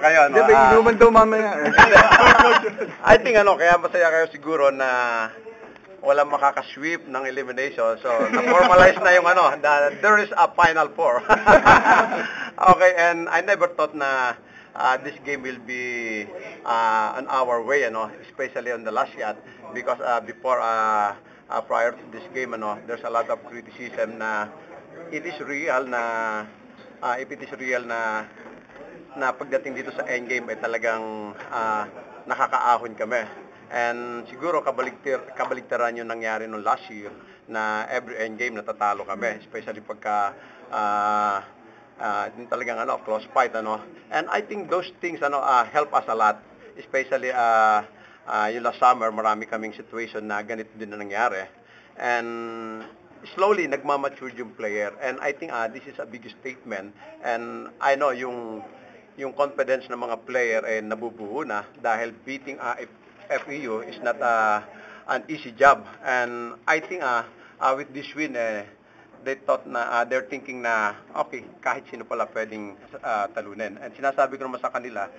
kayo, no? Hindi, may inuman daw mamaya. I think, kaya masaya kayo siguro na walang makakasweep ng elimination. So, na-formalize na yung there is a Final Four. Okay, and I never thought na this game will be on our way, especially on the last shot, because before, prior to this game, there's a lot of criticism na it is real na if it is real na pagdating dito sa endgame ay talagang nakakaahon kami. And siguro kabaligtaran yung nangyari nung last year na every endgame natatalo kami, especially pagka talagang close fight, And I think those things help us a lot, especially yung last summer marami kaming situation na ganito din na nangyari. And slowly nagmamature yung player, and I think this is a big statement, and I know yung confidence ng mga player ay nabubuo na dahil beating FEU is not an easy job, and I think with this win they thought na they're thinking na okay, kahit sino pala pwedeng talunin, and sinasabi ko naman sa kanila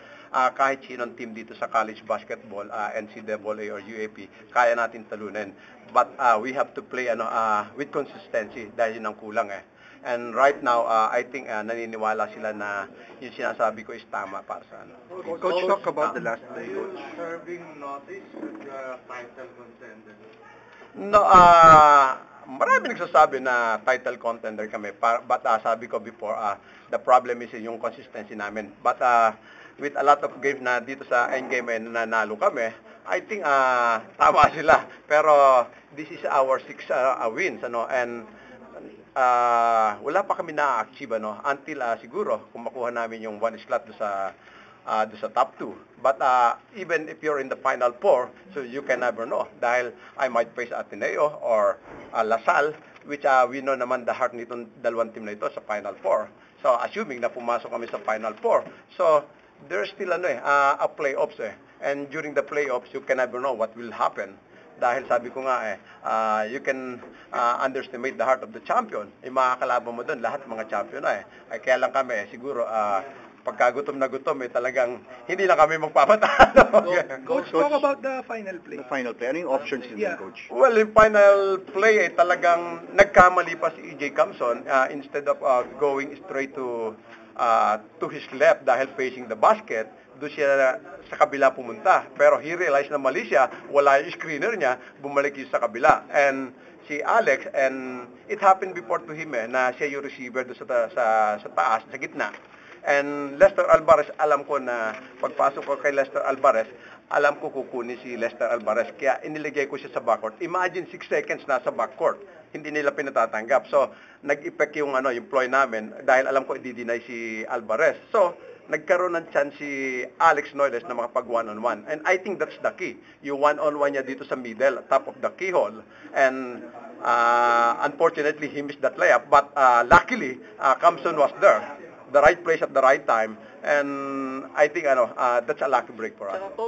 kahit sinong team dito sa college basketball, NCAA or UAP, kaya natin talunin, but we have to play with consistency dahil yun ang kulang And right now, I think naniniwala sila na yung sinasabi ko is tama para sa Coach, talk about the last play, Coach. Serving notice with the title contender. No, marami nagsasabi na title contender kami, but sabi ko before, the problem is yung consistency namin. But with a lot of games na dito sa endgame nanalo kami, I think tama sila. Pero this is our 6 wins, and wala pa kami na-achieve until siguro kung makuha namin yung 1 slot do sa top 2. But even if you're in the Final Four, so you can never know, dahil I might face Ateneo or LaSalle, which we know naman the heart nitong dalawang team na ito sa Final Four. So assuming na pumasok kami sa Final Four, so there's still a playoffs and during the playoffs you can never know what will happen. Dahil sabi ko nga you can underestimate the heart of the champion. Makakalaban mo doon lahat mga champion kaya lang kami siguro pagkagutom na gutom talagang hindi na kami magpapatalo. Coach, talk about the final play. The final play. Ano yung options nila, Coach? Well, yung final play talagang nagkamali pa si EJ Camson, instead of going straight to his left dahil facing the basket, doon siya sa kabila pumunta. Pero he realized na mali siya, wala yung screener niya, bumalik yung sa kabila. And si Alex, and it happened before to him na siya yung receiver doon sa taas, sa gitna. And Lester Alvarez, alam ko na pagpasok ko kay Lester Alvarez, alam ko kukunin si Lester Alvarez, kaya iniligay ko siya sa backcourt. Imagine 6 seconds na sa backcourt, hindi nila pinatatanggap. So, nag-effect yung ploy namin dahil alam ko i-deny si Alvarez. So, nagkaroon ng chance si Alex Noyles na makapag one-on-one. And I think that's the key. Yung one-on-one niya dito sa middle, top of the keyhole. And unfortunately, he missed that layup. But luckily, Camson was there. The right place at the right time. And I think that's a lucky break for us.